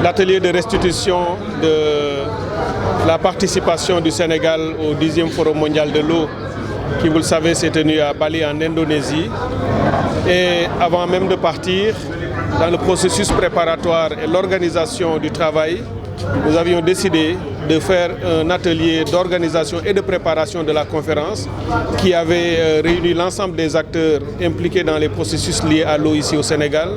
L'atelier de restitution de la participation du Sénégal au 10e Forum mondial de l'eau, qui vous le savez s'est tenu à Bali en Indonésie. Et avant même de partir, dans le processus préparatoire et l'organisation du travail, nous avions décidé de faire un atelier d'organisation et de préparation de la conférence qui avait réuni l'ensemble des acteurs impliqués dans les processus liés à l'eau ici au Sénégal,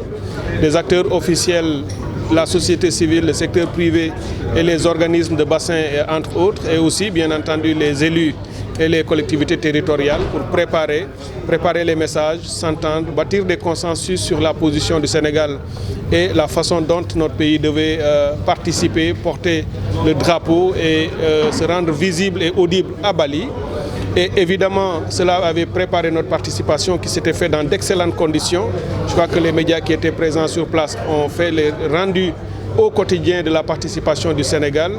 des acteurs officiels, la société civile, le secteur privé et les organismes de bassin entre autres, et aussi bien entendu les élus et les collectivités territoriales pour préparer les messages, s'entendre, bâtir des consensus sur la position du Sénégal et la façon dont notre pays devait participer, porter le drapeau et se rendre visible et audible à Bali. Et évidemment, cela avait préparé notre participation qui s'était fait dans d'excellentes conditions. Je crois que les médias qui étaient présents sur place ont fait les rendus au quotidien de la participation du Sénégal.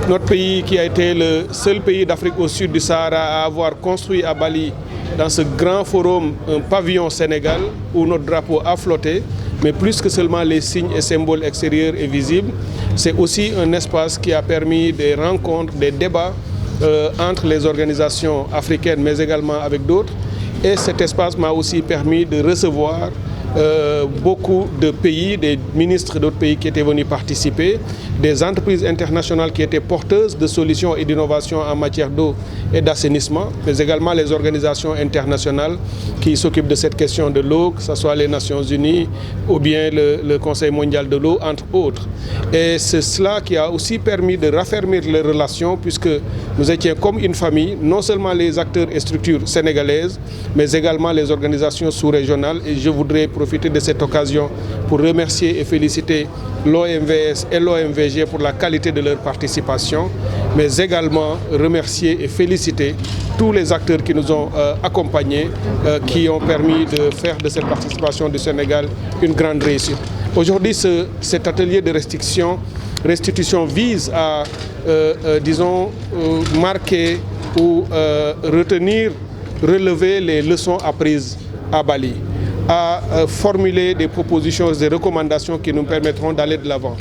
Notre pays qui a été le seul pays d'Afrique au sud du Sahara à avoir construit à Bali, dans ce grand forum, un pavillon Sénégal où notre drapeau a flotté, mais plus que seulement les signes et symboles extérieurs et visibles, c'est aussi un espace qui a permis des rencontres, des débats entre les organisations africaines, mais également avec d'autres. Et cet espace m'a aussi permis de recevoir beaucoup de pays, des ministres d'autres pays qui étaient venus participer, des entreprises internationales qui étaient porteuses de solutions et d'innovations en matière d'eau et d'assainissement, mais également les organisations internationales qui s'occupent de cette question de l'eau, que ce soit les Nations Unies ou bien le Conseil mondial de l'eau, entre autres. Et c'est cela qui a aussi permis de raffermir les relations, puisque nous étions comme une famille, non seulement les acteurs et structures sénégalaises, mais également les organisations sous-régionales. Et je voudrais profiter de cette occasion pour remercier et féliciter l'OMVS et l'OMVG pour la qualité de leur participation, mais également remercier et féliciter tous les acteurs qui nous ont accompagnés, qui ont permis de faire de cette participation du Sénégal une grande réussite. Aujourd'hui, cet atelier de restitution vise à, marquer ou relever les leçons apprises à Bali, à formuler des propositions et des recommandations qui nous permettront d'aller de l'avant.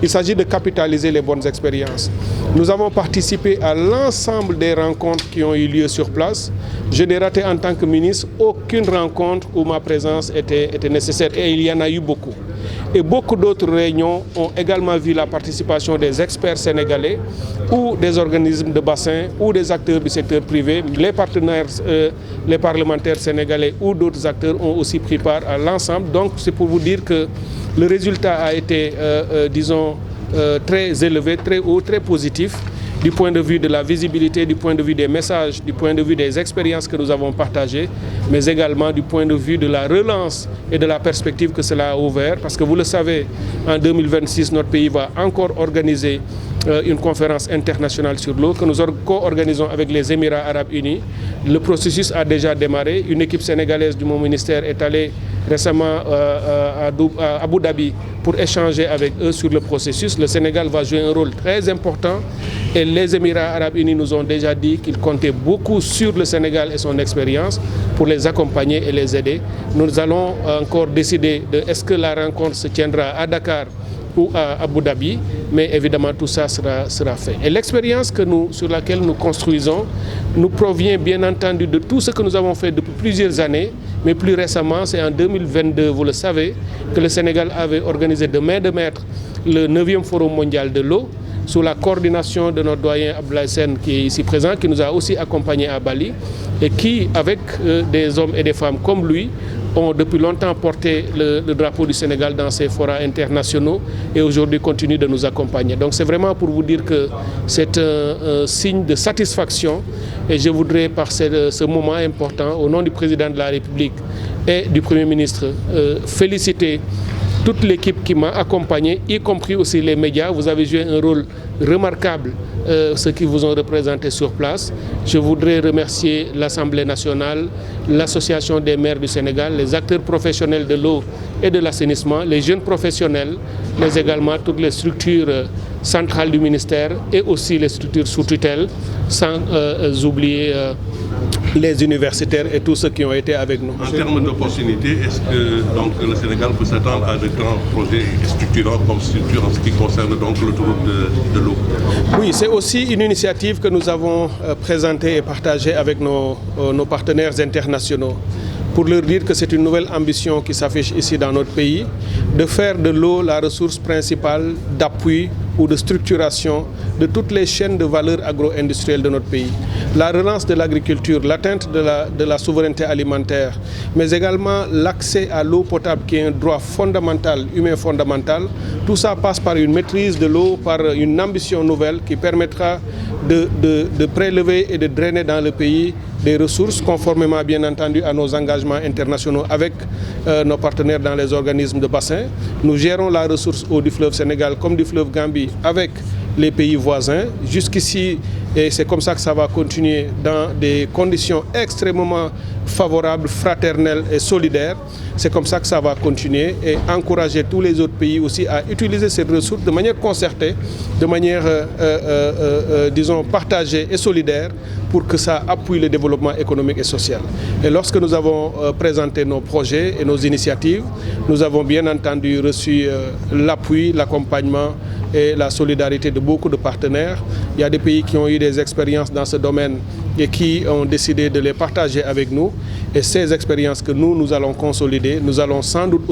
Il s'agit de capitaliser les bonnes expériences. Nous avons participé à l'ensemble des rencontres qui ont eu lieu sur place. Je n'ai raté en tant que ministre aucune rencontre où ma présence était nécessaire, et il y en a eu beaucoup. Et beaucoup d'autres réunions ont également vu la participation des experts sénégalais ou des organismes de bassin ou des acteurs du secteur privé. Les partenaires, les parlementaires sénégalais ou d'autres acteurs ont aussi pris part à l'ensemble. Donc c'est pour vous dire que le résultat a été, très élevé, très haut, très positif, du point de vue de la visibilité, du point de vue des messages, du point de vue des expériences que nous avons partagées, mais également du point de vue de la relance et de la perspective que cela a ouvert. Parce que vous le savez, en 2026, notre pays va encore organiser une conférence internationale sur l'eau que nous co-organisons avec les Émirats arabes unis. Le processus a déjà démarré. Une équipe sénégalaise du mon ministère est allée récemment à Abu Dhabi pour échanger avec eux sur le processus. Le Sénégal va jouer un rôle très important et les Émirats arabes unis nous ont déjà dit qu'ils comptaient beaucoup sur le Sénégal et son expérience pour les accompagner et les aider. Nous allons encore décider de est-ce que la rencontre se tiendra à Dakar ou à Abu Dhabi, mais évidemment tout ça sera fait. Et l'expérience sur laquelle nous construisons nous provient bien entendu de tout ce que nous avons fait depuis plusieurs années, mais plus récemment, c'est en 2022, vous le savez, que le Sénégal avait organisé de main de maître le 9e Forum mondial de l'eau, sous la coordination de notre doyen Abdoulaye Sène qui est ici présent, qui nous a aussi accompagnés à Bali, et qui, avec des hommes et des femmes comme lui, ont depuis longtemps porté le drapeau du Sénégal dans ces forats internationaux et aujourd'hui continuent de nous accompagner. Donc c'est vraiment pour vous dire que c'est un signe de satisfaction, et je voudrais par ce moment important, au nom du président de la République et du Premier ministre, féliciter toute l'équipe qui m'a accompagné, y compris aussi les médias. Vous avez joué un rôle remarquable, ceux qui vous ont représenté sur place. Je voudrais remercier l'Assemblée nationale, l'Association des maires du Sénégal, les acteurs professionnels de l'eau et de l'assainissement, les jeunes professionnels, mais également toutes les structures centrales du ministère et aussi les structures sous tutelle, sans oublier les universitaires et tous ceux qui ont été avec nous. En termes d'opportunités, est-ce que donc, le Sénégal peut s'attendre à de grands projets structurants comme structure en ce qui concerne donc l'autoroute de l'eau? Oui, c'est aussi une initiative que nous avons présentée et partagée avec nos partenaires internationaux, pour leur dire que c'est une nouvelle ambition qui s'affiche ici dans notre pays, de faire de l'eau la ressource principale d'appui ou de structuration de toutes les chaînes de valeur agro-industrielle de notre pays. La relance de l'agriculture, l'atteinte de la souveraineté alimentaire, mais également l'accès à l'eau potable qui est un droit fondamental, humain fondamental. Tout ça passe par une maîtrise de l'eau, par une ambition nouvelle qui permettra de prélever et de drainer dans le pays des ressources, conformément bien entendu à nos engagements internationaux avec nos partenaires dans les organismes de bassin. Nous gérons la ressource eau du fleuve Sénégal comme du fleuve Gambie avec les pays voisins. Jusqu'ici, et c'est comme ça que ça va continuer dans des conditions extrêmement favorables, fraternelles et solidaires. C'est comme ça que ça va continuer et encourager tous les autres pays aussi à utiliser cette ressource de manière concertée, de manière, disons, partagée et solidaire pour que ça appuie le développement économique et social. Et lorsque nous avons présenté nos projets et nos initiatives, nous avons bien entendu reçu l'appui, l'accompagnement et la solidarité de beaucoup de partenaires. Il y a des pays qui ont eu des expériences dans ce domaine et qui ont décidé de les partager avec nous. Et ces expériences que nous allons consolider, nous allons sans doute